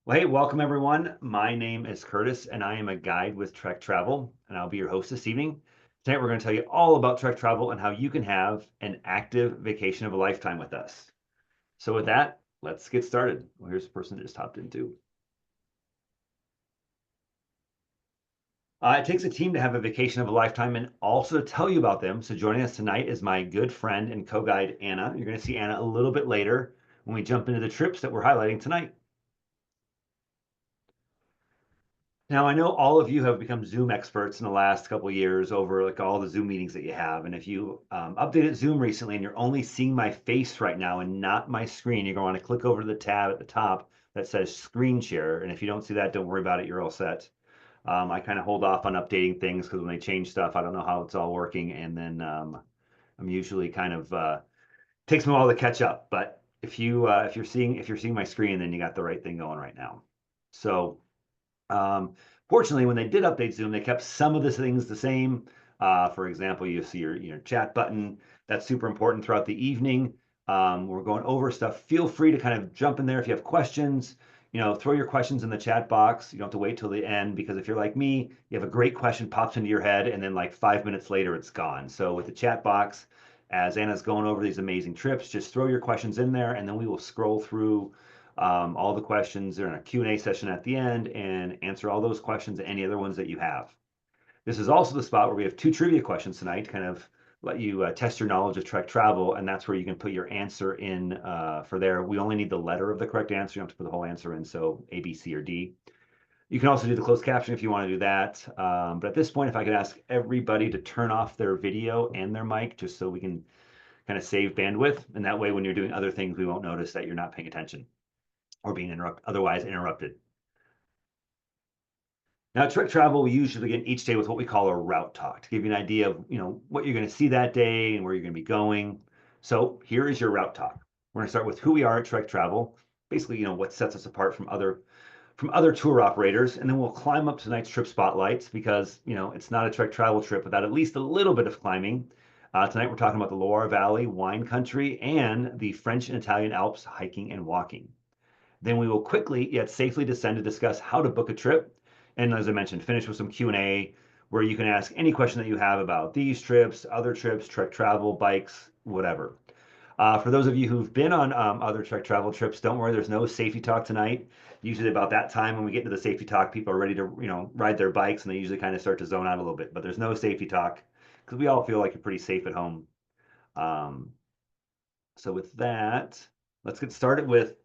Well, hey, welcome everyone. My name is Curtis and I am a guide with Trek Travel, and I'll be your host this evening. Tonight, we're going to tell you all about Trek Travel and how you can have an active vacation of a lifetime with us. So, with that, let's get started. Well, here's the person that just hopped in too. It takes a team to have a vacation of a lifetime and also to tell you about them. So, joining us tonight is my good friend and co guide, Anna. You're going to see Anna a little bit later when we jump into the trips that we're highlighting tonight. Now, I know all of you have become Zoom experts in the last couple of years over like all the Zoom meetings that you have. And if you updated Zoom recently and you're only seeing my face right now and not my screen, you're going to want to click over to the tab at the top that says screen share. And if you don't see that, don't worry about it. You're all set. I kind of hold off on updating things because when they change stuff, I don't know how it's all working. And then I'm usually kind of takes me a while to catch up. But if you're seeing my screen, then you got the right thing going right now. So fortunately, when they did update Zoom, they kept some of the things the same. For example, you see your chat button. That's super important throughout the evening. We're going over stuff. Feel free to kind of jump in there if you have questions. Throw your questions in the chat box. You don't have to wait till the end because if you're like me, you have a great question pops into your head and then like 5 minutes later it's gone. So with the chat box, as Anna's going over these amazing trips, just throw your questions in there and then we will scroll through all the questions. They're in a Q&A session at the end and answer all those questions and any other ones that you have. This is also the spot where we have two trivia questions tonight, kind of let you test your knowledge of Trek travel, and that's where you can put your answer in for there. We only need the letter of the correct answer. You don't have to put the whole answer in, so A, B, C, or D. You can also do the closed caption if you want to do that. But at this point, if I could ask everybody to turn off their video and their mic just so we can kind of save bandwidth. And that way, when you're doing other things, we won't notice that you're not paying attention or being otherwise interrupted. Now, at Trek Travel, we usually begin each day with what we call a route talk to give you an idea of what you're going to see that day and where you're going to be going. So here is your route talk. We're going to start with who we are at Trek Travel, basically what sets us apart from other tour operators, and then we'll climb up tonight's trip spotlights because it's not a Trek Travel trip without at least a little bit of climbing. Tonight we're talking about the Loire Valley wine country and the French and Italian Alps hiking and walking. Then we will quickly yet safely descend to discuss how to book a trip. And as I mentioned, finish with some Q&A where you can ask any question that you have about these trips, other trips, Trek travel, bikes, whatever. For those of you who've been on other Trek travel trips, don't worry, there's no safety talk tonight. Usually about that time when we get to the safety talk, people are ready to ride their bikes and they usually kind of start to zone out a little bit. But there's no safety talk because we all feel like you're pretty safe at home. Um, so with that, let's get started with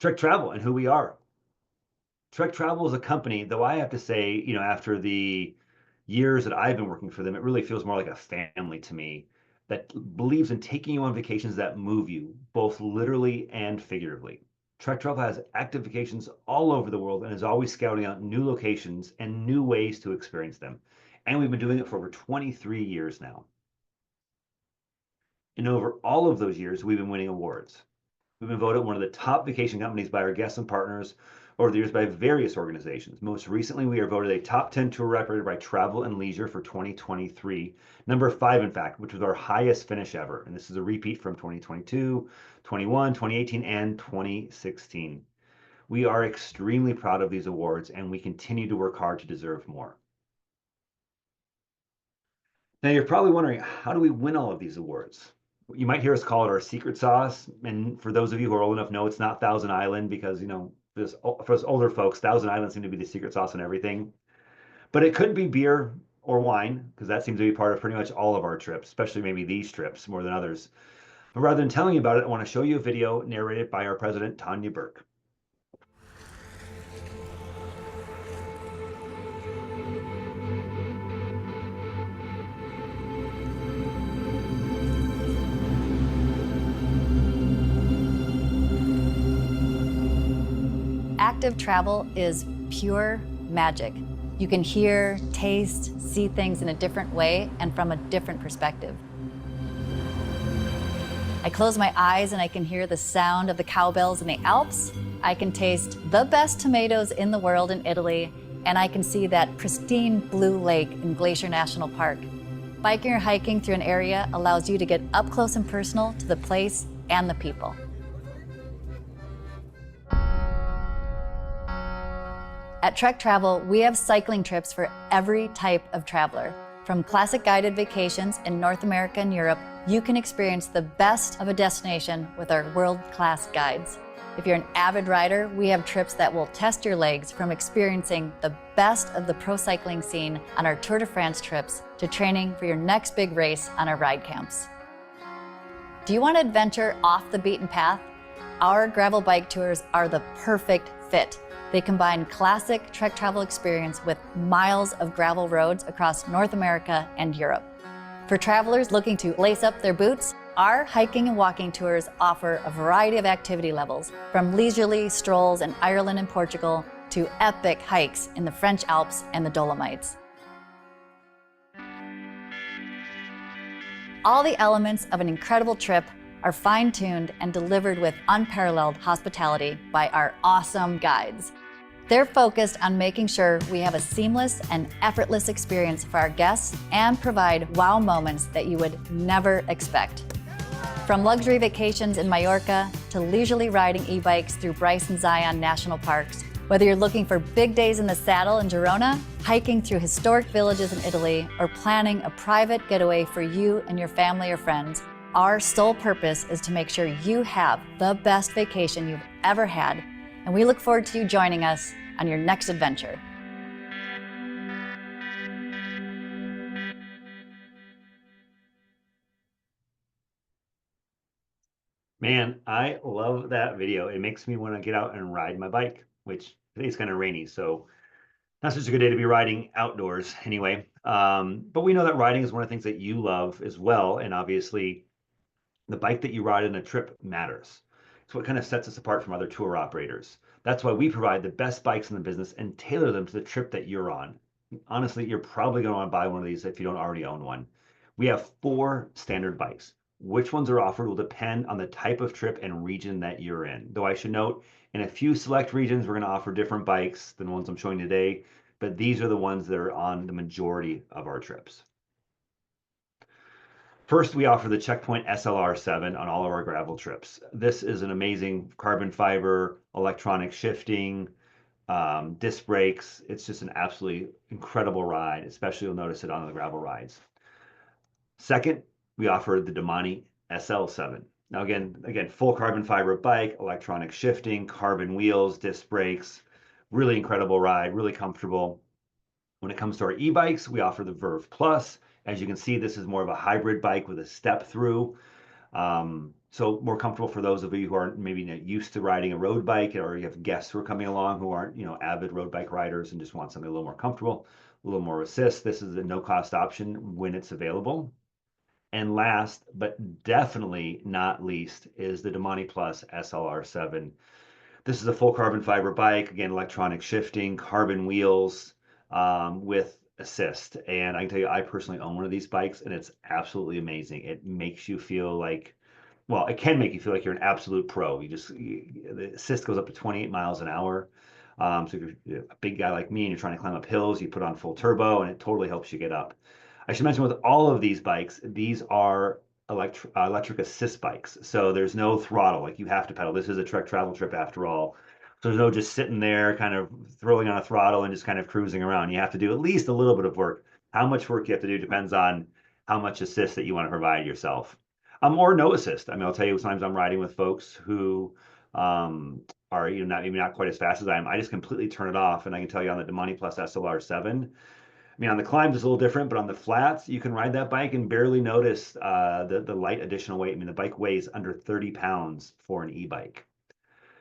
Trek Travel and who we are. Trek Travel is a company, though I have to say, after the years that I've been working for them, it really feels more like a family to me that believes in taking you on vacations that move you, both literally and figuratively. Trek Travel has active vacations all over the world and is always scouting out new locations and new ways to experience them. And we've been doing it for over 23 years now. And over all of those years, we've been winning awards. We've been voted one of the top vacation companies by our guests and partners over the years by various organizations. Most recently, we are voted a top 10 tour operator by Travel and Leisure for 2023, number 5, in fact, which was our highest finish ever. And this is a repeat from 2022, 21, 2018, and 2016. We are extremely proud of these awards, and we continue to work hard to deserve more. Now, you're probably wondering, how do we win all of these awards? You might hear us call it our secret sauce. And for those of you who are old enough, know it's not Thousand Island because, for us older folks, Thousand Island seemed to be the secret sauce and everything. But it could be beer or wine because that seems to be part of pretty much all of our trips, especially maybe these trips more than others. But rather than telling you about it, I want to show you a video narrated by our president, Tanya Burke. Active travel is pure magic. You can hear, taste, see things in a different way and from a different perspective. I close my eyes and I can hear the sound of the cowbells in the Alps. I can taste the best tomatoes in the world in Italy, and I can see that pristine blue lake in Glacier National Park. Biking or hiking through an area allows you to get up close and personal to the place and the people. At Trek Travel, we have cycling trips for every type of traveler. From classic guided vacations in North America and Europe, you can experience the best of a destination with our world-class guides. If you're an avid rider, we have trips that will test your legs, from experiencing the best of the pro cycling scene on our Tour de France trips to training for your next big race on our ride camps. Do you want to adventure off the beaten path? Our gravel bike tours are the perfect fit. They combine classic Trek Travel experience with miles of gravel roads across North America and Europe. For travelers looking to lace up their boots, our hiking and walking tours offer a variety of activity levels, from leisurely strolls in Ireland and Portugal to epic hikes in the French Alps and the Dolomites. All the elements of an incredible trip are fine-tuned and delivered with unparalleled hospitality by our awesome guides. They're focused on making sure we have a seamless and effortless experience for our guests and provide wow moments that you would never expect. From luxury vacations in Mallorca to leisurely riding e-bikes through Bryce and Zion National Parks, whether you're looking for big days in the saddle in Girona, hiking through historic villages in Italy, or planning a private getaway for you and your family or friends, our sole purpose is to make sure you have the best vacation you've ever had, and we look forward to you joining us on your next adventure. Man, I love that video. It makes me want to get out and ride my bike, which today's kind of rainy, so not such a good day to be riding outdoors anyway. But we know that riding is one of the things that you love as well, and obviously the bike that you ride in a trip matters. It's what kind of sets us apart from other tour operators. That's why we provide the best bikes in the business and tailor them to the trip that you're on. Honestly, you're probably going to want to buy one of these if you don't already own one. We have 4 standard bikes. Which ones are offered will depend on the type of trip and region that you're in. Though I should note, in a few select regions, we're going to offer different bikes than the ones I'm showing today, but these are the ones that are on the majority of our trips. First, we offer the Checkpoint SLR7 on all of our gravel trips. This is an amazing carbon fiber, electronic shifting, disc brakes. It's just an absolutely incredible ride, especially you'll notice it on the gravel rides. Second, we offer the Domani SL7. Now again, full carbon fiber bike, electronic shifting, carbon wheels, disc brakes, really incredible ride, really comfortable. When it comes to our e-bikes, we offer the Verve Plus. As you can see, this is more of a hybrid bike with a step through. So more comfortable for those of you who aren't maybe not used to riding a road bike, or you have guests who are coming along who aren't, avid road bike riders and just want something a little more comfortable, a little more assist. This is a no-cost option when it's available. And last, but definitely not least, is the Domani Plus SLR7. This is a full carbon fiber bike, again, electronic shifting, carbon wheels, with assist. And I can tell you, I personally own one of these bikes, and it's absolutely amazing. It makes you feel like, well, it can make you feel like you're an absolute pro. The assist goes up to 28 miles an hour. So if you're a big guy like me and you're trying to climb up hills, you put on full turbo, and it totally helps you get up. I should mention, with all of these bikes, these are electric assist bikes. So there's no throttle, like you have to pedal. This is a Trek travel trip after all. So there's no just sitting there kind of throwing on a throttle and just kind of cruising around. You have to do at least a little bit of work. How much work you have to do depends on how much assist that you want to provide yourself. Or no assist. I mean, I'll tell you, sometimes I'm riding with folks who are maybe not quite as fast as I am. I just completely turn it off, and I can tell you on the Domani Plus SLR7, I mean, on the climbs it's a little different, but on the flats, you can ride that bike and barely notice the light additional weight. I mean, the bike weighs under 30 pounds for an e-bike.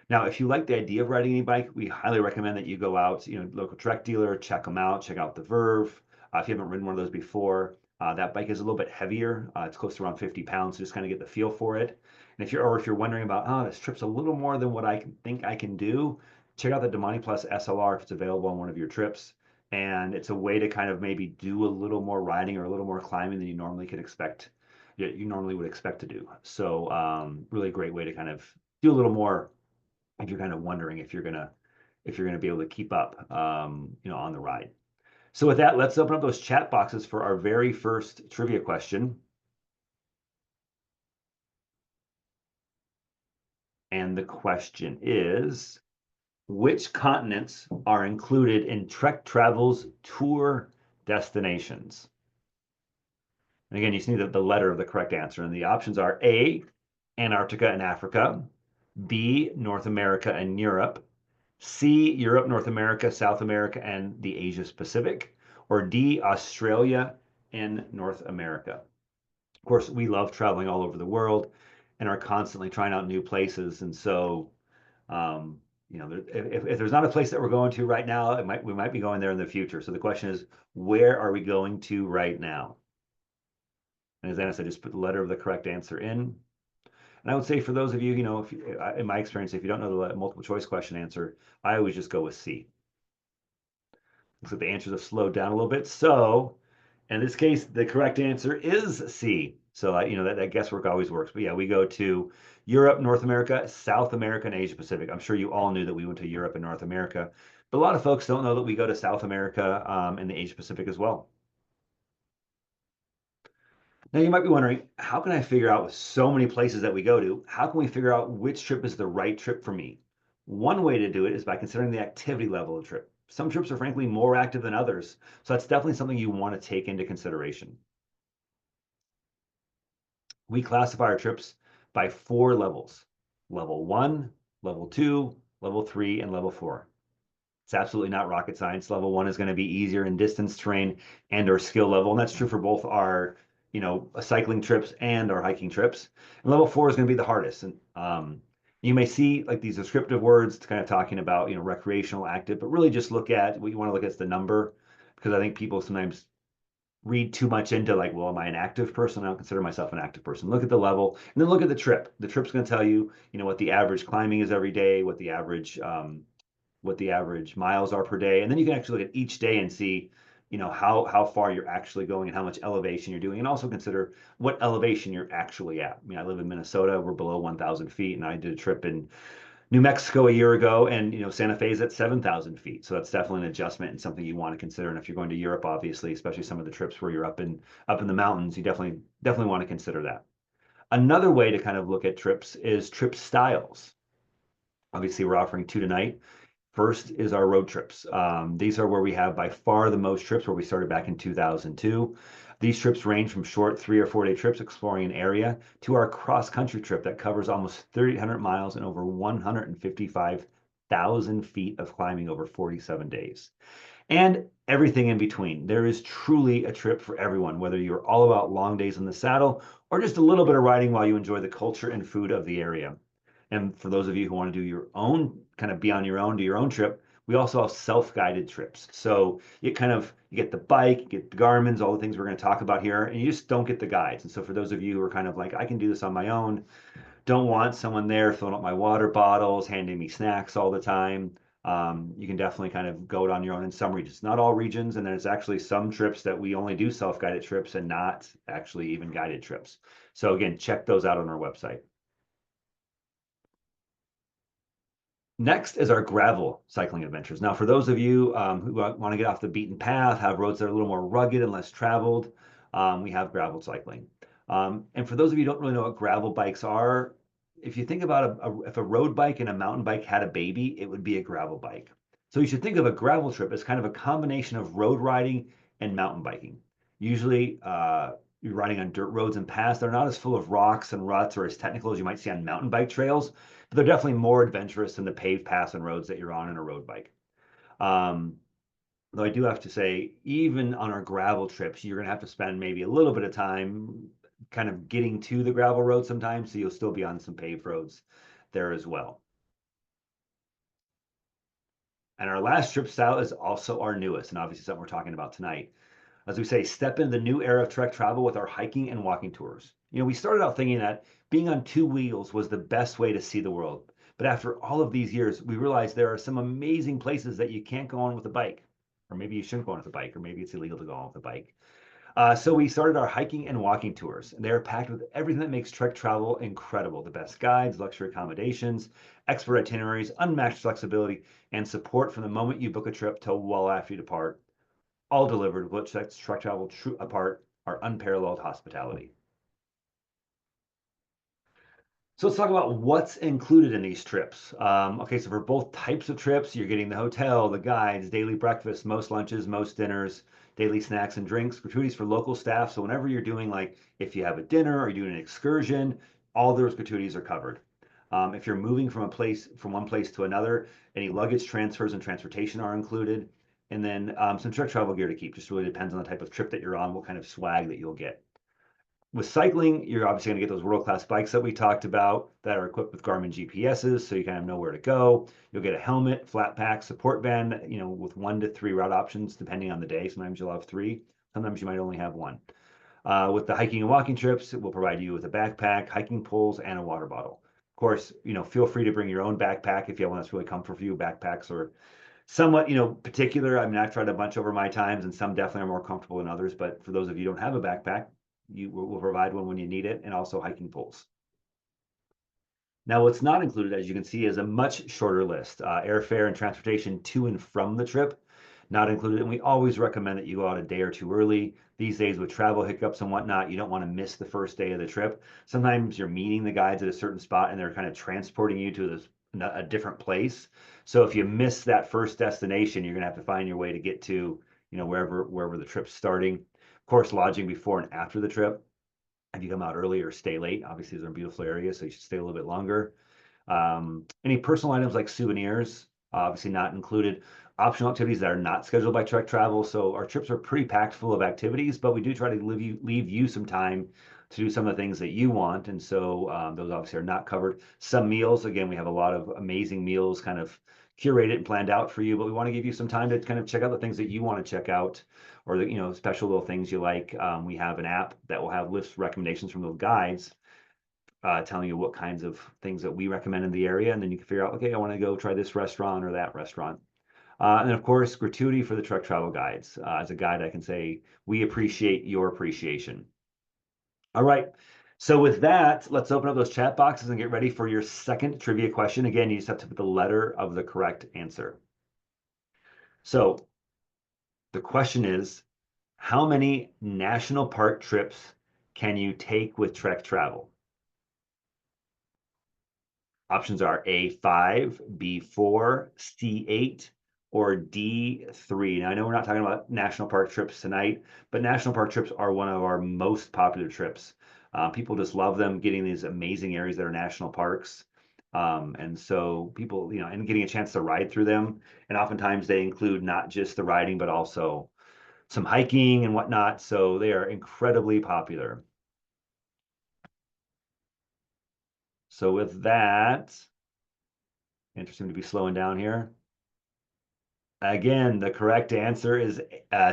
Now, if you like the idea of riding an e-bike, we highly recommend that you go out, local Trek dealer, check them out, check out the Verve. If you haven't ridden one of those before, that bike is a little bit heavier. It's close to around 50 pounds, so just kind of get the feel for it. And if you're wondering about, this trip's a little more than what I think I can do, check out the Domani Plus SLR if it's available on one of your trips. And it's a way to kind of maybe do a little more riding or a little more climbing than you normally would expect to do. So really a great way to kind of do a little more if you're kind of wondering if you're gonna be able to keep up on the ride. So with that, let's open up those chat boxes for our very first trivia question. And the question is, Which continents are included in Trek Travel's tour destinations? And again, you just need the letter of the correct answer. And the options are A, Antarctica and Africa, B, North America and Europe, C, Europe, North America, South America, and the Asia Pacific, or D, Australia and North America. Of course, we love traveling all over the world and are constantly trying out new places. And so, if there's not a place that we're going to right now, we might be going there in the future. So the question is, where are we going to right now? And as Anna said, just put the letter of the correct answer in. And I would say for those of you, if in my experience, if you don't know the multiple choice question answer, I always just go with C. Looks like the answers have slowed down a little bit. So in this case, the correct answer is C. So that guesswork always works. But yeah, we go to Europe, North America, South America, and Asia Pacific. I'm sure you all knew that we went to Europe and North America, but a lot of folks don't know that we go to South America and the Asia Pacific as well. Now you might be wondering, how can I figure out with so many places that we go to, how can we figure out which trip is the right trip for me? One way to do it is by considering the activity level of the trip. Some trips are frankly more active than others, so that's definitely something you want to take into consideration. We classify our trips by 4 levels: level 1, level 2, level 3, and level 4. It's absolutely not rocket science. Level 1 is going to be easier in distance, terrain, and our skill level. And that's true for both our, cycling trips and our hiking trips. And level 4 is going to be the hardest. And you may see like these descriptive words kind of talking about, recreational, active, but really just what you want to look at is the number, because I think people sometimes read too much into like, well, am I an active person? I don't consider myself an active person. Look at the level and then look at the trip. The trip's going to tell you, what the average climbing is every day, what the average miles are per day. And then you can actually look at each day and see, how far you're actually going and how much elevation you're doing. And also consider what elevation you're actually at. I mean, I live in Minnesota, we're below 1,000 feet. And I did a trip in New Mexico a year ago, and Santa Fe is at 7,000 feet. So that's definitely an adjustment and something you want to consider. And if you're going to Europe, obviously, especially some of the trips where you're up in the mountains, you definitely want to consider that. Another way to kind of look at trips is trip styles. Obviously, we're offering 2 tonight. First is our road trips. These are where we have by far the most trips, where we started back in 2002. These trips range from short 3 or 4 day trips exploring an area to our cross country trip that covers almost 3,800 miles and over 155,000 feet of climbing over 47 days. And everything in between. There is truly a trip for everyone, whether you're all about long days in the saddle or just a little bit of riding while you enjoy the culture and food of the area. And for those of you who want to do your own, kind of be on your own, do your own trip, we also have self-guided trips. So you get the bike, you get the Garmin's, all the things we're going to talk about here, and you just don't get the guides. And so for those of you who are kind of like, I can do this on my own, don't want someone there filling up my water bottles, handing me snacks all the time. You can definitely kind of go it on your own in some regions, not all regions. And there's actually some trips that we only do self-guided trips and not actually even guided trips. So again, check those out on our website. Next is our gravel cycling adventures. Now, for those of you who want to get off the beaten path, have roads that are a little more rugged and less traveled, we have gravel cycling. And for those of you who don't really know what gravel bikes are, if you think about if a road bike and a mountain bike had a baby, it would be a gravel bike. So you should think of a gravel trip as kind of a combination of road riding and mountain biking. Usually, you're riding on dirt roads and paths. They're not as full of rocks and ruts or as technical as you might see on mountain bike trails, but they're definitely more adventurous than the paved paths and roads that you're on in a road bike. Though I do have to say, even on our gravel trips, you're going to have to spend maybe a little bit of time kind of getting to the gravel road sometimes, so you'll still be on some paved roads there as well. And our last trip style is also our newest, and obviously something we're talking about tonight. As we say, step into the new era of Trek travel with our hiking and walking tours. We started out thinking that being on 2 wheels was the best way to see the world. But after all of these years, we realized there are some amazing places that you can't go on with a bike. Or maybe you shouldn't go on with a bike, or maybe it's illegal to go on with a bike. So we started our hiking and walking tours. And they're packed with everything that makes Trek travel incredible: the best guides, luxury accommodations, expert itineraries, unmatched flexibility, and support from the moment you book a trip till well after you depart, all delivered, which sets Trek travel apart, our unparalleled hospitality. So let's talk about what's included in these trips. Okay, so for both types of trips, you're getting the hotel, the guides, daily breakfast, most lunches, most dinners, daily snacks and drinks, gratuities for local staff. So whenever you're doing like if you have a dinner or you're doing an excursion, all those gratuities are covered. If you're moving from one place to another, any luggage transfers and transportation are included. And then some trip travel gear to keep. Just really depends on the type of trip that you're on, what kind of swag that you'll get. With cycling, you're obviously going to get those world-class bikes that we talked about that are equipped with Garmin GPSs, so you kind of know where to go. You'll get a helmet, flat pack, support band, with 1 to 3 route options depending on the day. Sometimes you'll have 3, sometimes you might only have 1. With the hiking and walking trips, it will provide you with a backpack, hiking poles, and a water bottle. Of course, feel free to bring your own backpack if you have one that's really comfortable for you. Backpacks are somewhat, particular. I mean, I've tried a bunch over my times, and some definitely are more comfortable than others. But for those of you who don't have a backpack, you will provide one when you need it, and also hiking poles. Now, what's not included, as you can see, is a much shorter list. Airfare and transportation to and from the trip, not included. And we always recommend that you go out a day or two early. These days with travel hiccups and whatnot, you don't want to miss the first day of the trip. Sometimes you're meeting the guides at a certain spot and they're kind of transporting you to a different place. So if you miss that first destination, you're going to have to find your way to get to, wherever the trip's starting. Of course, lodging before and after the trip. If you come out early or stay late, obviously these are beautiful areas, so you should stay a little bit longer. Any personal items like souvenirs, obviously not included. Optional activities that are not scheduled by Trek Travel. So our trips are pretty packed full of activities, but we do try to leave you some time to do some of the things that you want. And so those obviously are not covered. Some meals, again, we have a lot of amazing meals kind of curated and planned out for you, but we want to give you some time to kind of check out the things that you want to check out or the, special little things you like. We have an app that will have list recommendations from those guides telling you what kinds of things that we recommend in the area. And then you can figure out, okay, I want to go try this restaurant or that restaurant. And then, of course, gratuity for the Trek Travel Guides. As a guide, I can say we appreciate your appreciation. All right. So with that, let's open up those chat boxes and get ready for your second trivia question. Again, you just have to put the letter of the correct answer. So the question is, how many national park trips can you take with Trek Travel? Options are A5, B4, C8, or D3. Now, I know we're not talking about national park trips tonight, but national park trips are one of our most popular trips. People just love them, getting these amazing areas that are national parks. And so people, and getting a chance to ride through them. And oftentimes they include not just the riding, but also some hiking and whatnot. So they are incredibly popular. So with that, interesting to be slowing down here. Again, the correct answer is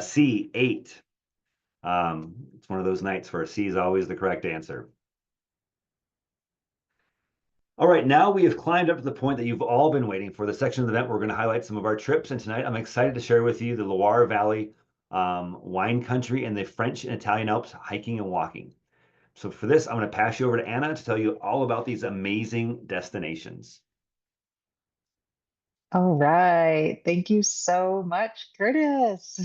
C, 8. It's one of those nights where C is always the correct answer. All right, now we have climbed up to the point that you've all been waiting for, the section of the event where we're going to highlight some of our trips. And tonight I'm excited to share with you the Loire Valley wine country and the French and Italian Alps hiking and walking. So for this, I'm going to pass you over to Anna to tell you all about these amazing destinations. All right. Thank you so much, Curtis.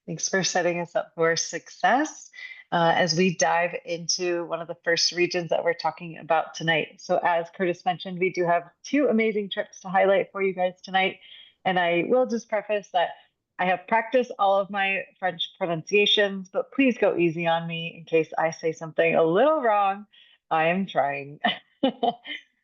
Thanks for setting us up for success as we dive into one of the first regions that we're talking about tonight. So, as Curtis mentioned, we do have 2 amazing trips to highlight for you guys tonight. And I will just preface that I have practiced all of my French pronunciations, but please go easy on me in case I say something a little wrong. I am trying.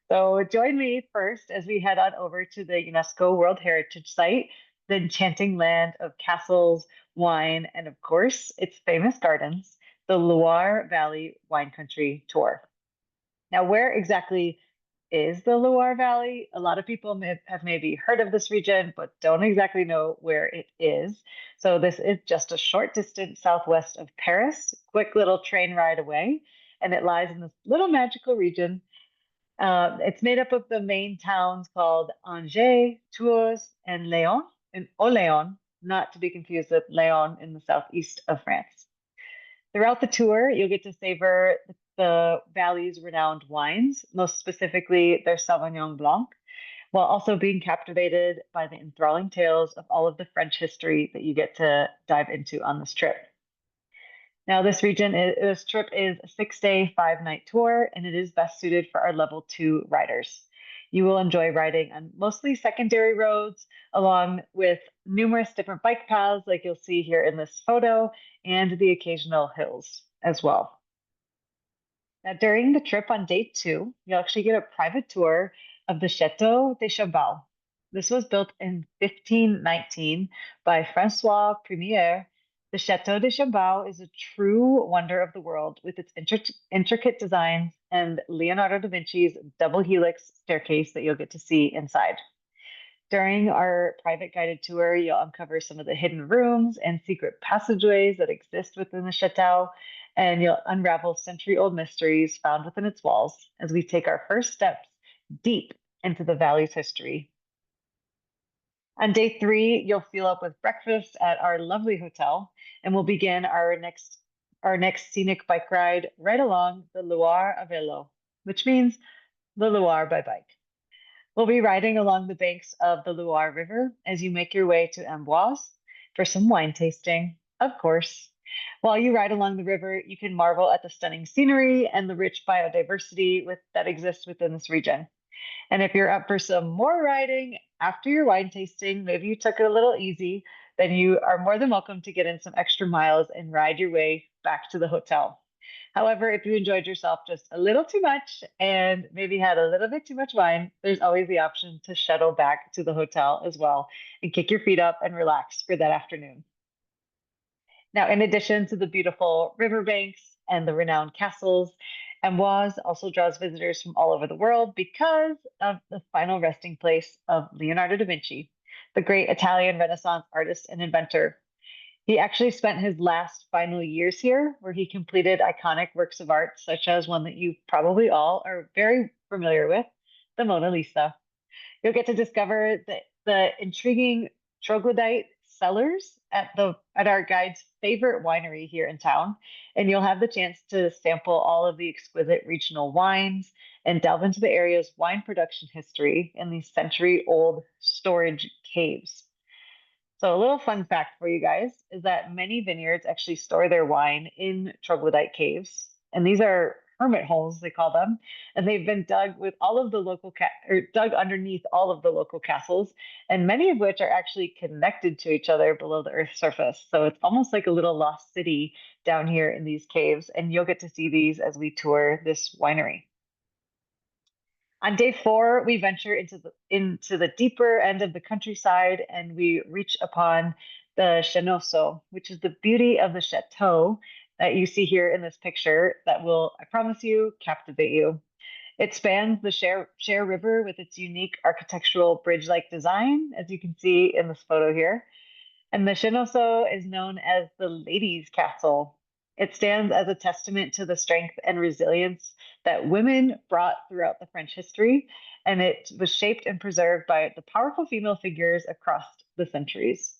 So join me first as we head on over to the UNESCO World Heritage Site, the enchanting land of castles, wine, and of course, its famous gardens, the Loire Valley Wine Country Tour. Now, where exactly is the Loire Valley? A lot of people have maybe heard of this region, but don't exactly know where it is. So this is just a short distance southwest of Paris, quick little train ride away, and it lies in this little magical region. It's made up of the main towns called Angers, Tours, and Léon, and Orléans, not to be confused with Léon in the southeast of France. Throughout the tour, you'll get to savor the valley's renowned wines, most specifically their Sauvignon Blanc, while also being captivated by the enthralling tales of all of the French history that you get to dive into on this trip. Now, this trip is a 6-day, 5-night tour, and it is best suited for our level 2 riders. You will enjoy riding on mostly secondary roads, along with numerous different bike paths, like you'll see here in this photo, and the occasional hills as well. Now, during the trip on day 2, you'll actually get a private tour of the Château de Chambal. This was built in 1519 by Francois Premier. The Château de Chambal is a true wonder of the world with its intricate designs and Leonardo da Vinci's double helix staircase that you'll get to see inside. During our private guided tour, you'll uncover some of the hidden rooms and secret passageways that exist within the chateau, and you'll unravel century-old mysteries found within its walls as we take our first steps deep into the valley's history. On day 3, you'll fuel up with breakfast at our lovely hotel, and we'll begin our next scenic bike ride right along the Loire à vélo, which means the Loire by bike. We'll be riding along the banks of the Loire River as you make your way to Amboise for some wine tasting, of course. While you ride along the river, you can marvel at the stunning scenery and the rich biodiversity that exists within this region. And if you're up for some more riding after your wine tasting, maybe you took it a little easy, then you are more than welcome to get in some extra miles and ride your way back to the hotel. However, if you enjoyed yourself just a little too much and maybe had a little bit too much wine, there's always the option to shuttle back to the hotel as well and kick your feet up and relax for that afternoon. Now, in addition to the beautiful riverbanks and the renowned castles, Amboise also draws visitors from all over the world because of the final resting place of Leonardo da Vinci, the great Italian Renaissance artist and inventor. He actually spent his last final years here, where he completed iconic works of art, such as one that you probably all are very familiar with, the Mona Lisa. You'll get to discover the intriguing troglodyte cellars at our guide's favorite winery here in town, and you'll have the chance to sample all of the exquisite regional wines and delve into the area's wine production history in these century-old storage caves. So a little fun fact for you guys is that many vineyards actually store their wine in troglodyte caves, and these are hermit holes, they call them, and they've been dug with all of the dug underneath all of the local castles, and many of which are actually connected to each other below the Earth's surface. So it's almost like a little lost city down here in these caves, and you'll get to see these as we tour this winery. On day 4, we venture into the deeper end of the countryside, and we reach upon the châteaux, which is the beauty of the chateau that you see here in this picture that will, I promise you, captivate you. It spans the Cher River with its unique architectural bridge-like design, as you can see in this photo here. And the château is known as the Ladies' Castle. It stands as a testament to the strength and resilience that women brought throughout the French history, and it was shaped and preserved by the powerful female figures across the centuries.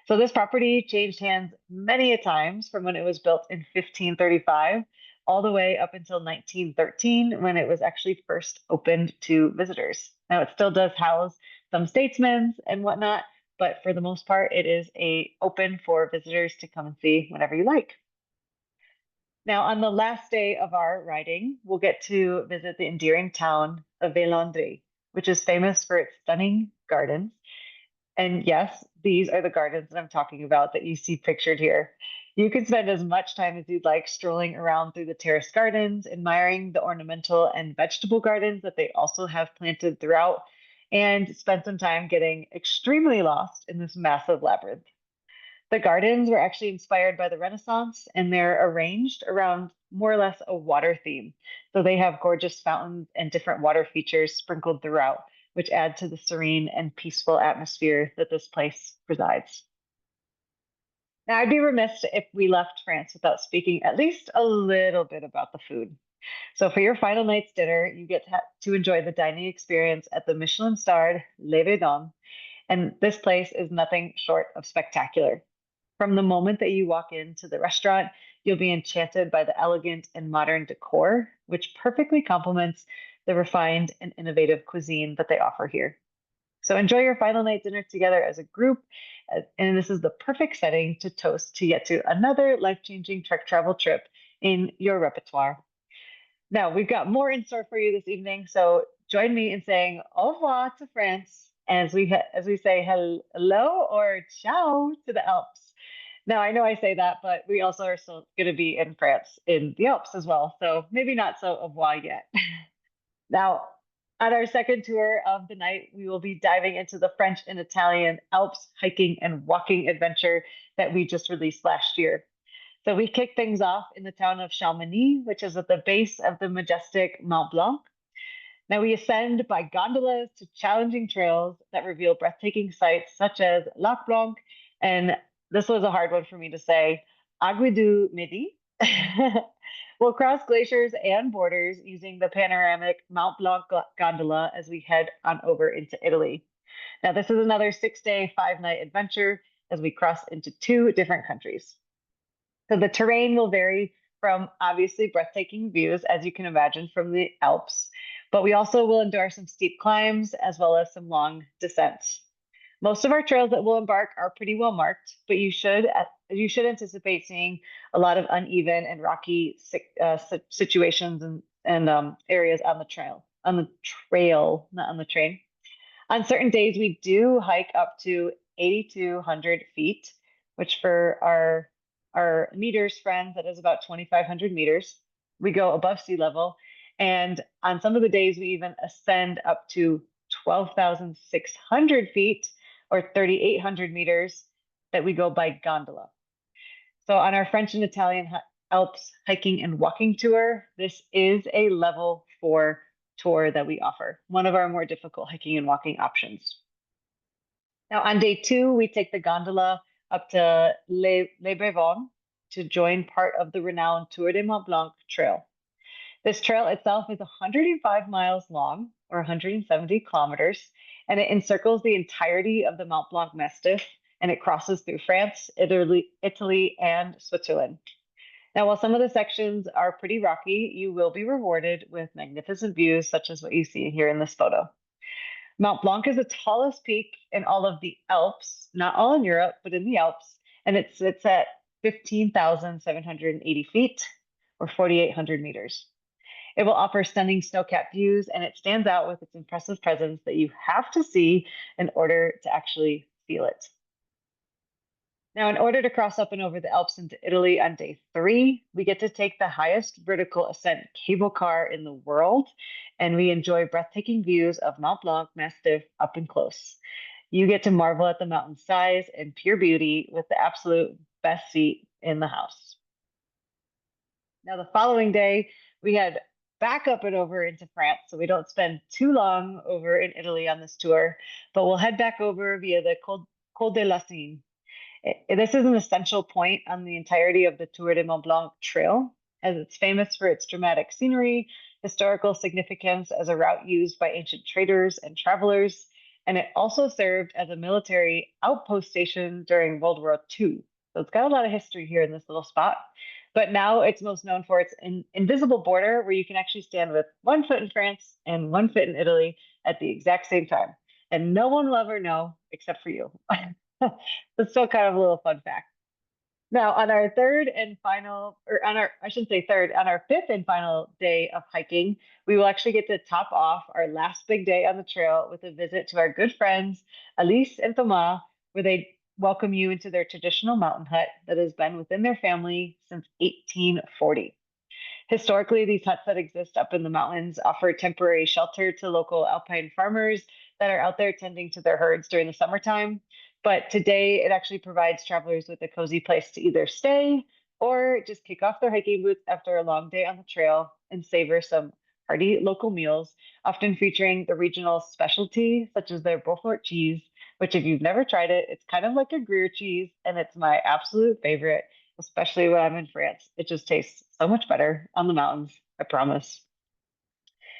So this property changed hands many a times from when it was built in 1535 all the way up until 1913 when it was actually first opened to visitors. Now it still does house some statesmen and whatnot, but for the most part, it is open for visitors to come and see whenever you like. Now, on the last day of our riding, we'll get to visit the endearing town of Vélandry, which is famous for its stunning gardens. And yes, these are the gardens that I'm talking about that you see pictured here. You can spend as much time as you'd like strolling around through the terrace gardens, admiring the ornamental and vegetable gardens that they also have planted throughout, and spend some time getting extremely lost in this massive labyrinth. The gardens were actually inspired by the Renaissance, and they're arranged around more or less a water theme. So they have gorgeous fountains and different water features sprinkled throughout, which add to the serene and peaceful atmosphere that this place presides. Now, I'd be remiss if we left France without speaking at least a little bit about the food. So for your final night's dinner, you get to enjoy the dining experience at the Michelin-starred Le Verdon, and this place is nothing short of spectacular. From the moment that you walk into the restaurant, you'll be enchanted by the elegant and modern decor, which perfectly complements the refined and innovative cuisine that they offer here. So enjoy your final night dinner together as a group. And this is the perfect setting to toast to yet to another life-changing trek travel trip in your repertoire. Now, we've got more in store for you this evening, so join me in saying au revoir to France as we say hello or ciao to the Alps. Now, I know I say that, but we also are still going to be in France in the Alps as well, so maybe not so au revoir yet. Now, on our second tour of the night, we will be diving into the French and Italian Alps hiking and walking adventure that we just released last year. So we kick things off in the town of Chamonix, which is at the base of the majestic Mont Blanc. Now we ascend by gondolas to challenging trails that reveal breathtaking sights such as Lac Blanc, and this was a hard one for me to say, Aiguille du Midi. We'll cross glaciers and borders using the panoramic Mont Blanc gondola as we head on over into Italy. Now this is another 6-day, 5-night adventure as we cross into 2 different countries. So the terrain will vary from obviously breathtaking views, as you can imagine, from the Alps, but we also will endure some steep climbs as well as some long descents. Most of our trails that we'll embark are pretty well marked, but you should anticipate seeing a lot of uneven and rocky situations and areas on the trail, not on the train. On certain days, we do hike up to 8,200 feet, which for our meters friends, that is about 2,500 meters. We go above sea level. And on some of the days, we even ascend up to 12,600 feet or 3,800 meters that we go by gondola. So on our French and Italian Alps hiking and walking tour, this is a level 4 tour that we offer, one of our more difficult hiking and walking options. Now on day 2, we take the gondola up to Les Brevons to join part of the renowned Tour de Mont Blanc trail. This trail itself is 105 miles long, or 170 kilometers, and it encircles the entirety of the Mont Blanc Massif, and it crosses through France, Italy, and Switzerland. Now, while some of the sections are pretty rocky, you will be rewarded with magnificent views, such as what you see here in this photo. Mont Blanc is the tallest peak in all of the Alps, not all in Europe, but in the Alps, and it sits at 15,780 feet, or 4,800 meters. It will offer stunning snow-capped views, and it stands out with its impressive presence that you have to see in order to actually feel it. Now, in order to cross up and over the Alps into Italy on day 3, we get to take the highest vertical ascent cable car in the world, and we enjoy breathtaking views of Mont Blanc Massif up and close. You get to marvel at the mountain's size and pure beauty with the absolute best seat in the house. Now, the following day, we head back up and over into France, so we don't spend too long over in Italy on this tour, but we'll head back over via the Col de la Seine. This is an essential point on the entirety of the Tour de Mont Blanc trail, as it's famous for its dramatic scenery, historical significance as a route used by ancient traders and travelers, and it also served as a military outpost station during World War II. So it's got a lot of history here in this little spot. But now it's most known for its invisible border where you can actually stand with one foot in France and one foot in Italy at the exact same time. And no one will ever know except for you. It's still kind of a little fun fact. Now, on our third and final, or on our, I shouldn't say third, on our 5th and final day of hiking, we will actually get to top off our last big day on the trail with a visit to our good friends, Alice and Thomas, where they welcome you into their traditional mountain hut that has been within their family since 1840. Historically, these huts that exist up in the mountains offer temporary shelter to local alpine farmers that are out there tending to their herds during the summertime. But today, it actually provides travelers with a cozy place to either stay or just kick off their hiking boots after a long day on the trail and savor some hearty local meals, often featuring the regional specialty, such as their Beaufort cheese, which if you've never tried it, it's kind of like a Gruyere cheese, and it's my absolute favorite, especially when I'm in France. It just tastes so much better on the mountains, I promise.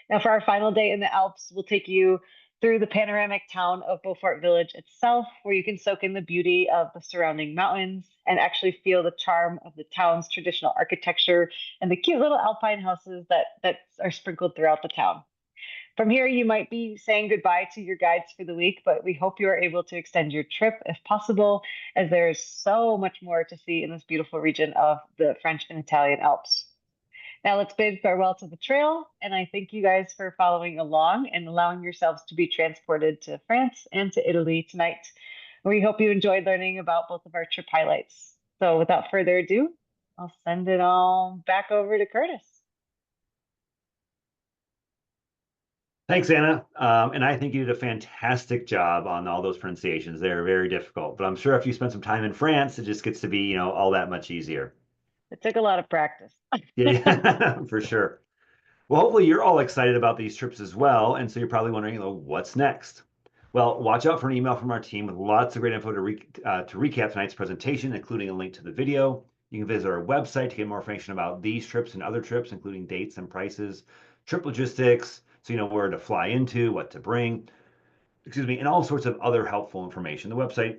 Now, for our final day in the Alps, we'll take you through the panoramic town of Beaufort Village itself, where you can soak in the beauty of the surrounding mountains and actually feel the charm of the town's traditional architecture and the cute little alpine houses that are sprinkled throughout the town. From here, you might be saying goodbye to your guides for the week, but we hope you are able to extend your trip if possible, as there is so much more to see in this beautiful region of the French and Italian Alps. Now let's bid farewell to the trail, and I thank you guys for following along and allowing yourselves to be transported to France and to Italy tonight. We hope you enjoyed learning about both of our trip highlights. So without further ado, I'll send it all back over to Curtis. Thanks, Anna. And I think you did a fantastic job on all those pronunciations. They're very difficult, but I'm sure if you spend some time in France, it just gets to be, all that much easier. It took a lot of practice. Yeah, for sure. Well, hopefully you're all excited about these trips as well. And so you're probably wondering, what's next? Well, watch out for an email from our team with lots of great info to recap tonight's presentation, including a link to the video. You can visit our website to get more information about these trips and other trips, including dates and prices, trip logistics, so you know where to fly into, what to bring, and all sorts of other helpful information. The website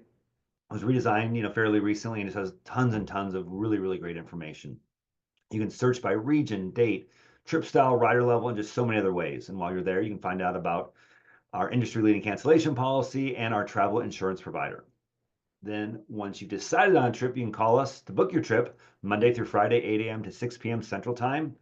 was redesigned, fairly recently, and it has tons and tons of really, really great information. You can search by region, date, trip style, rider level, and just so many other ways. And while you're there, you can find out about our industry-leading cancellation policy and our travel insurance provider. Then once you've decided on a trip, you can call us to book your trip Monday through Friday, 8 a.m. to 6 p.m. Central Time.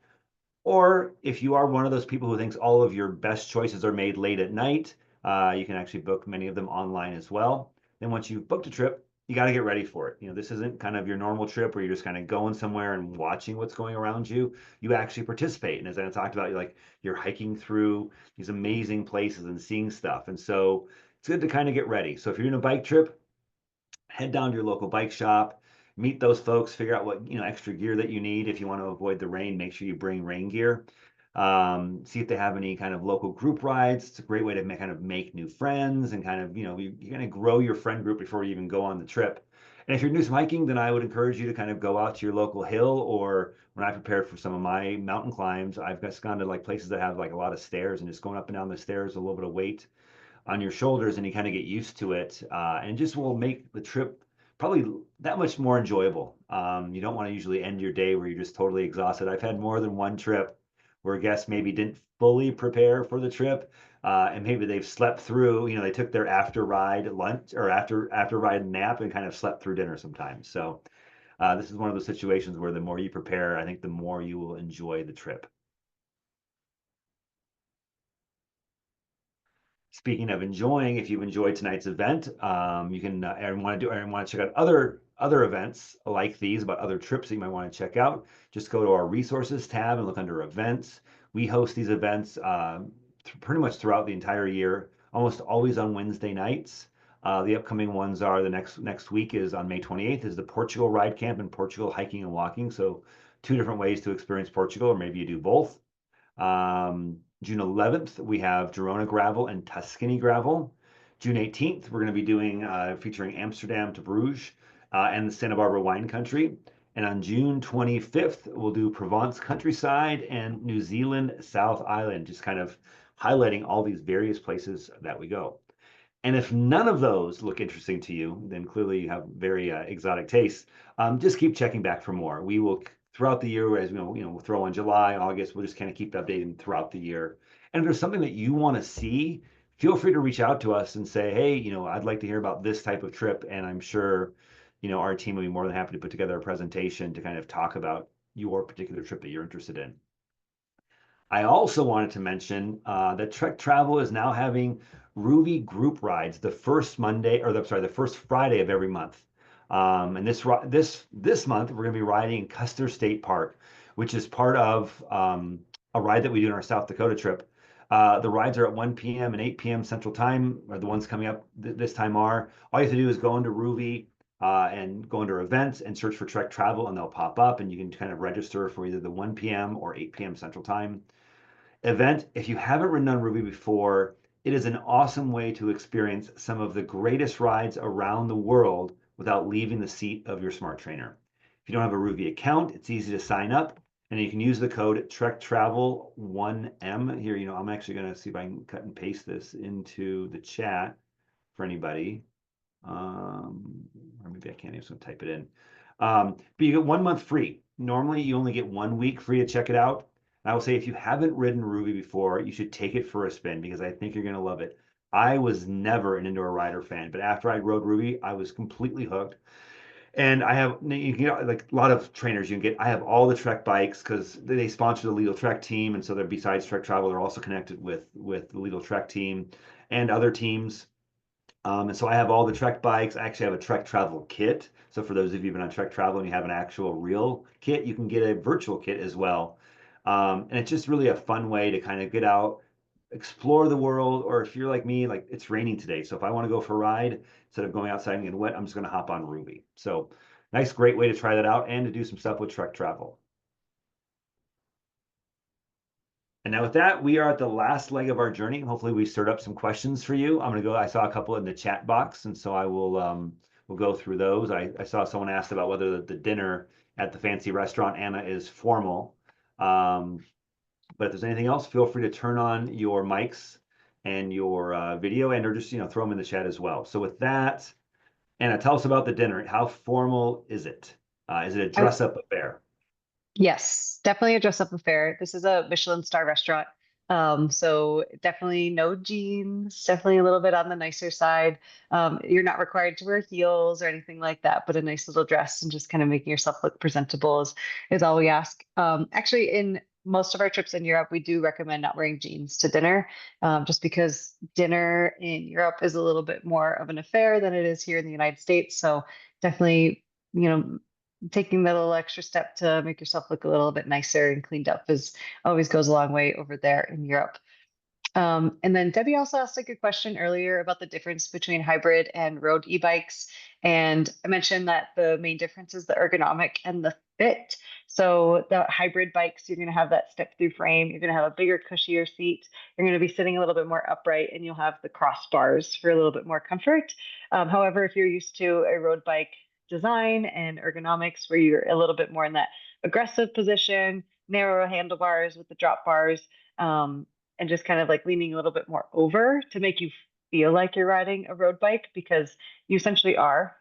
Or if you are one of those people who thinks all of your best choices are made late at night, you can actually book many of them online as well. Then once you've booked a trip, you got to get ready for it. This isn't kind of your normal trip where you're just kind of going somewhere and watching what's going around you. You actually participate. And as I talked about, you're hiking through these amazing places and seeing stuff. And so it's good to kind of get ready. So if you're doing a bike trip, head down to your local bike shop, meet those folks, figure out what extra gear that you need. If you want to avoid the rain, make sure you bring rain gear. See if they have any kind of local group rides. It's a great way to kind of make new friends and kind of you're going to grow your friend group before you even go on the trip. And if you're new to hiking, then I would encourage you to kind of go out to your local hill, or when I prepared for some of my mountain climbs, I've just gone to like places that have like a lot of stairs, and just going up and down the stairs, a little bit of weight on your shoulders, and you kind of get used to it, and just will make the trip probably that much more enjoyable. You don't want to usually end your day where you're just totally exhausted. I've had more than one trip where guests maybe didn't fully prepare for the trip, and maybe they've slept through. They took their after ride lunch or after ride nap and kind of slept through dinner sometimes. So this is one of those situations where the more you prepare, I think the more you will enjoy the trip. Speaking of enjoying, if you've enjoyed tonight's event, you can and want to check out other events like these, about other trips that you might want to check out. Just go to our resources tab and look under events. We host these events pretty much throughout the entire year, almost always on Wednesday nights. The upcoming ones are the next week is on May 28th is the Portugal Ride Camp and Portugal Hiking and Walking. So two different ways to experience Portugal, or maybe you do both. June 11th, we have Girona Gravel and Tuscany Gravel. June 18th, we're going to be doing featuring Amsterdam to Bruges and the Santa Barbara wine country. And on June 25th, we'll do Provence countryside and New Zealand South Island, just kind of highlighting all these various places that we go. And if none of those look interesting to you, then clearly you have very exotic tastes. Just keep checking back for more. We will, throughout the year, as we'll throw in July, August, we'll just kind of keep updating throughout the year. And if there's something that you want to see, feel free to reach out to us and say, hey, I'd like to hear about this type of trip. And I'm sure, our team will be more than happy to put together a presentation to kind of talk about your particular trip that you're interested in. I also wanted to mention that Trek Travel is now having Ruby group rides the first the first Friday of every month. And this month we're going to be riding Custer State Park, which is part of a ride that we do in our South Dakota trip. The rides are at 1 p.m. and 8 p.m. Central Time, or the ones coming up this time are. All you have to do is go into Ruby and go under events and search for Trek Travel, and they'll pop up, and you can kind of register for either the 1 p.m. or 8 p.m. Central Time event. If you haven't ridden on Ruby before, it is an awesome way to experience some of the greatest rides around the world without leaving the seat of your smart trainer. If you don't have a Ruby account, it's easy to sign up, and you can use the code TrekTravel1M. Here, I'm actually going to see if I can cut and paste this into the chat for anybody. Or maybe I can't, I'm just going to type it in. But you get 1 month free. Normally, you only get 1 week free to check it out. And I will say, if you haven't ridden Ruby before, you should take it for a spin because I think you're going to love it. I was never an indoor rider fan, but after I rode Ruby, I was completely hooked. And I have, you can get like a lot of trainers you can get. I have all the Trek bikes because they sponsor the Legal Trek team, and so they're besides Trek Travel, they're also connected with the Legal Trek team and other teams. And so I have all the Trek bikes. I actually have a Trek Travel kit. So for those of you who've been on Trek Travel and you have an actual real kit, you can get a virtual kit as well. And it's just really a fun way to kind of get out, explore the world, or if you're like me, like it's raining today. So if I want to go for a ride, instead of going outside and getting wet, I'm just going to hop on Ruby. So nice, great way to try that out and to do some stuff with Trek Travel. And now with that, we are at the last leg of our journey. Hopefully we stirred up some questions for you. I'm gonna go, I saw a couple in the chat box, and so I will we'll go through those. I saw someone asked about whether the dinner at the fancy restaurant Anna is formal. But if there's anything else, feel free to turn on your mics and your video and or just throw them in the chat as well. So with that, Anna, tell us about the dinner. How formal is it? Is it a I, dress up affair? yes, definitely a dress-up affair. This is a Michelin star restaurant. So definitely no jeans, definitely a little bit on the nicer side. You're not required to wear heels or anything like that, but a nice little dress and just kind of making yourself look presentable is all we ask. Actually, in most of our trips in Europe, we do recommend not wearing jeans to dinner, just because dinner in Europe is a little bit more of an affair than it is here in the United States. So definitely, you know, taking that little extra step to make yourself look a little bit nicer and cleaned up is always goes a long way over there in Europe. And then Debbie also asked a good question earlier about the difference between hybrid and road e-bikes. And I mentioned that the main difference is the ergonomic and the fit. So the hybrid bikes, you're going to have that step through frame. You're going to have a bigger, cushier seat. You're going to be sitting a little bit more upright, and you'll have the crossbars for a little bit more comfort. However, if you're used to a road bike design and ergonomics, where you're a little bit more in that aggressive position, narrow handlebars with the drop bars, and just kind of like leaning a little bit more over to make you feel like you're riding a road bike because you essentially are,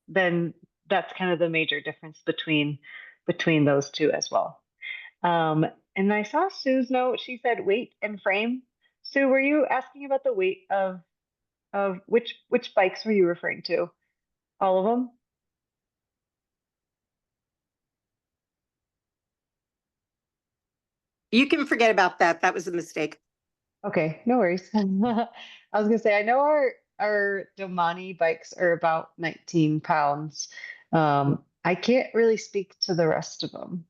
then that's kind of the major difference between those two as well. And I saw Sue's note. She said weight and frame. Sue, were you asking about the weight of which bikes were you referring to? All of them? You can forget about that. That was a mistake. Okay, no worries. I was gonna say I know our Domani bikes are about 19 pounds. I can't really speak to the rest of them.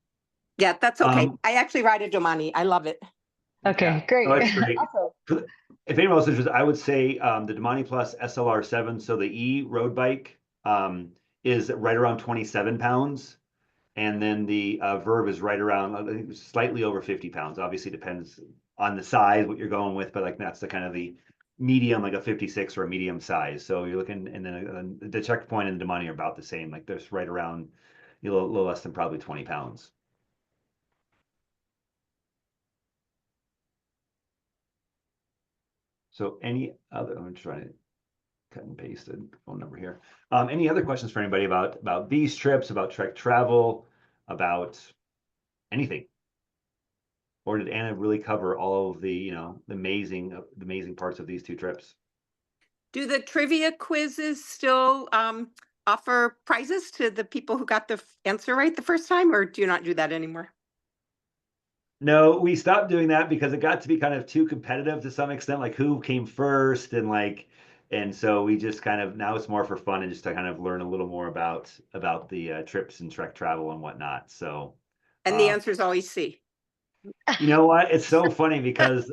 Yeah, that's okay. Um, I actually ride a Domani. I love it. Okay, Yeah, great. no, it's great. Awesome. If anyone else is interested, I would say the Domani Plus SLR7, so the E road bike, is right around 27 pounds. And then the Verve is right around, I think, slightly over 50 pounds. Obviously, depends on the size, what you're going with, but like that's the kind of the medium, like a 56 or a medium size. So you're looking, and then the checkpoint and the Domani are about the same. Like there's right around a little less than probably 20 pounds. So any other, I'm trying to cut and paste the phone number here. Any other questions for anybody about these trips, about Trek travel, about anything? Or did Anna really cover all of the amazing parts of these two trips? Do the trivia quizzes still offer prizes to the people who got the answer right the first time, or do you not do that anymore? No, we stopped doing that because it got to be kind of too competitive to some extent, like who came first and so we just kind of now it's more for fun and just to kind of learn a little more about the trips and Trek travel and whatnot. So And the um, answer is always C. you know what? It's so funny because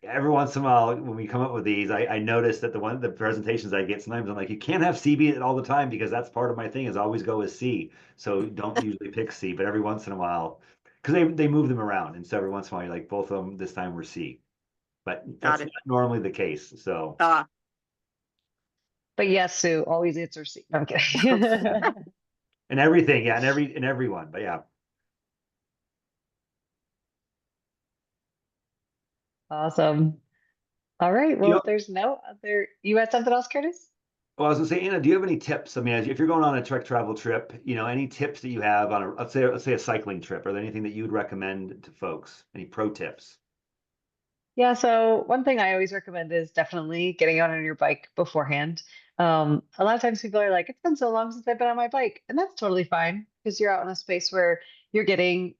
every once in a while when we come up with these, I notice that the presentations I get sometimes I'm like, you can't have C be it all the time because that's part of my thing is always go with C. So don't usually pick C, but every once in a while, because they move them around, and so every once in a while you're like both of them this time were C, but Got that's it. not normally the case. So But yes, Sue, always answer C. No, I'm kidding. yeah, and everything, yeah, and everyone, but yeah. Awesome. All right. You Well, know, if there's no other, you had something else, Curtis? Well, I was gonna say, Anna, do you have any tips? I mean, if you're going on a trek travel trip, any tips that you have on a, let's say a cycling trip, are there anything that you would recommend to folks? Any pro tips? Yeah, so one thing I always recommend is definitely getting out on your bike beforehand. A lot of times people are like, it's been so long since I've been on my bike, and that's totally fine because you're out in a space where you're getting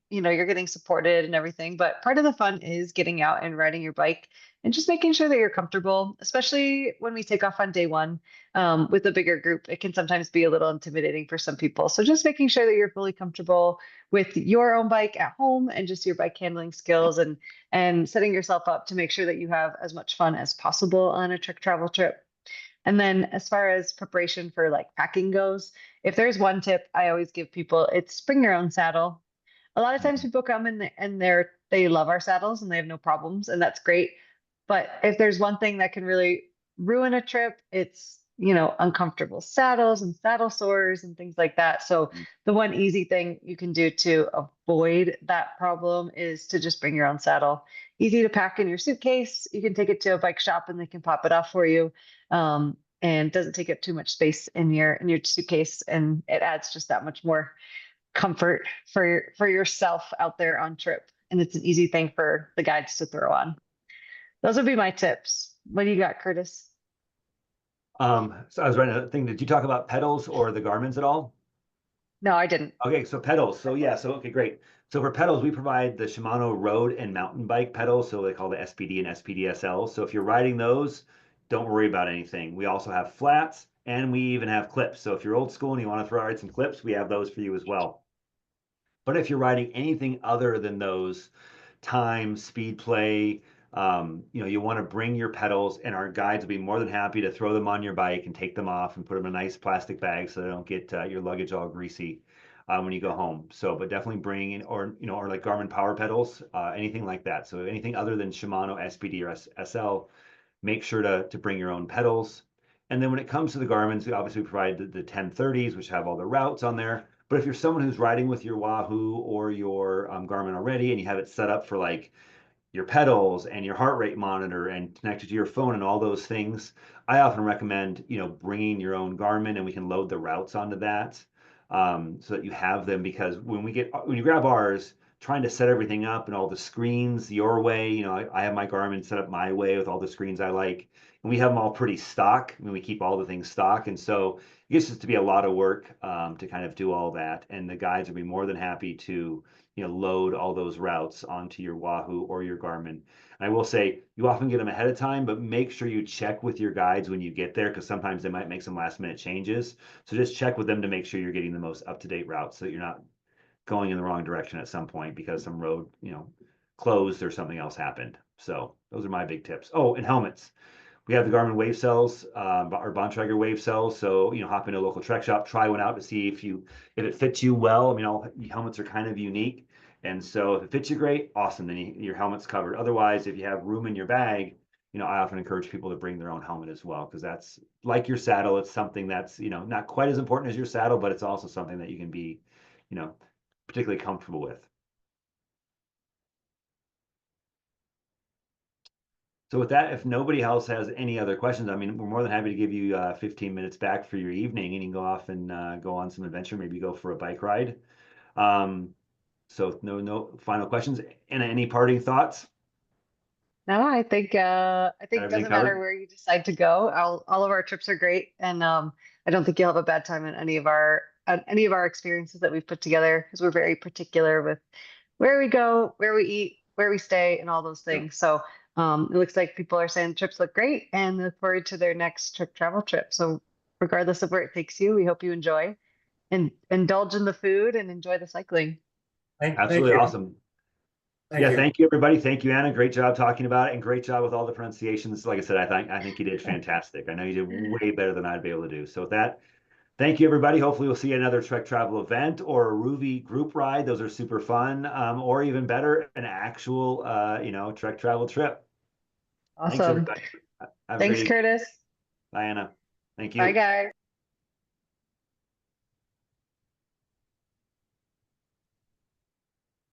supported and everything. But part of the fun is getting out and riding your bike and just making sure that you're comfortable, especially when we take off on day one. With a bigger group, it can sometimes be a little intimidating for some people. So just making sure that you're fully comfortable with your own bike at home and just your bike handling skills and setting yourself up to make sure that you have as much fun as possible on a trek travel trip. And then as far as preparation for like packing goes, if there's one tip I always give people, it's bring your own saddle. A lot of times Mhm. people come in and they love our saddles and they have no problems, and that's great. But if there's one thing that can really ruin a trip, it's, uncomfortable saddles and saddle sores and things like that. So the one easy thing you can do to avoid that problem is to just bring your own saddle. Easy to pack in your suitcase. You can take it to a bike shop and they can pop it off for you. And doesn't take up too much space in your suitcase, and it adds just that much more comfort for yourself out there on trip. And it's an easy thing for the guides to throw on. Those would be my tips. What do you got, Curtis? So I was writing a thing. Did you talk about pedals or the Garmin's at all? No, I didn't. Okay, so pedals. So yeah, so okay, great. So for pedals, we provide the Shimano road and mountain bike pedals. So they call the SPD and SPDSL. So if you're riding those, don't worry about anything. We also have flats and we even have clips. So if you're old school and you want to throw out some clips, we have those for you as well. But if you're riding anything other than those, time, speed play, you want to bring your pedals, and our guides will be more than happy to throw them on your bike and take them off and put them in a nice plastic bag so they don't get your luggage all greasy when you go home. So, but definitely bring in, or like Garmin power pedals, anything like that. So anything other than Shimano SPD or SL, make sure to bring your own pedals. And then when it comes to the Garmin's, we obviously provide the 1030s, which have all the routes on there. But if you're someone who's riding with your Wahoo or your Garmin already and you have it set up for like your pedals and your heart rate monitor and connected to your phone and all those things, I often recommend, bringing your own Garmin and we can load the routes onto that, so that you have them. Because when you grab ours, trying to set everything up and all the screens your way, I have my Garmin set up my way with all the screens I like, and we have them all pretty stock. I mean, we keep all the things stock, and so it gets to be a lot of work to kind of do all that. And the guides will be more than happy to load all those routes onto your Wahoo or your Garmin. And I will say, you often get them ahead of time, but make sure you check with your guides when you get there, because sometimes they might make some last minute changes. So just check with them to make sure you're getting the most up-to-date routes so that you're not going in the wrong direction at some point because some road, closed or something else happened. So those are my big tips. Oh, and helmets. We have the Garmin Wave Cells, our Bontrager Wave Cells. So, hop into a local trek shop, try one out to see if it fits you well. I mean, all helmets are kind of unique. And so if it fits you great, awesome, then your helmet's covered. Otherwise, if you have room in your bag, I often encourage people to bring their own helmet as well, because that's like your saddle. It's something that's, not quite as important as your saddle, but it's also something that you can be, you know, particularly comfortable with. So with that, if nobody else has any other questions, I mean, we're more than happy to give you 15 minutes back for your evening, and you can go off and go on some adventure, maybe go for a bike ride. Um, so no final questions. And any parting thoughts? No, I think Got it everything doesn't matter covered? where you decide to go. All of our trips are great, and I don't think you'll have a bad time in any of our experiences that we've put together, because we're very particular with where we go, where we eat, where we stay, and all those Yeah. things. So it looks like people are saying trips look great and look forward to their next travel trip. So regardless of where it takes you, we hope you enjoy and indulge in the food and enjoy the cycling. Thank Absolutely you. awesome. Thank Yeah, you. thank you everybody. Thank you, Anna. Great job talking about it, and great job with all the pronunciations. Like I said, I think you did fantastic. I know you did way better than I'd be able to do. So with that, thank you, everybody. Hopefully, we'll see you at another Trek Travel event or a Ruby group ride. Those are super fun. Or even better, an actual, Trek Travel trip. Thanks, Awesome. everybody. Have a great Thanks, evening. Curtis. Bye, Anna. Thank Bye, you. guys.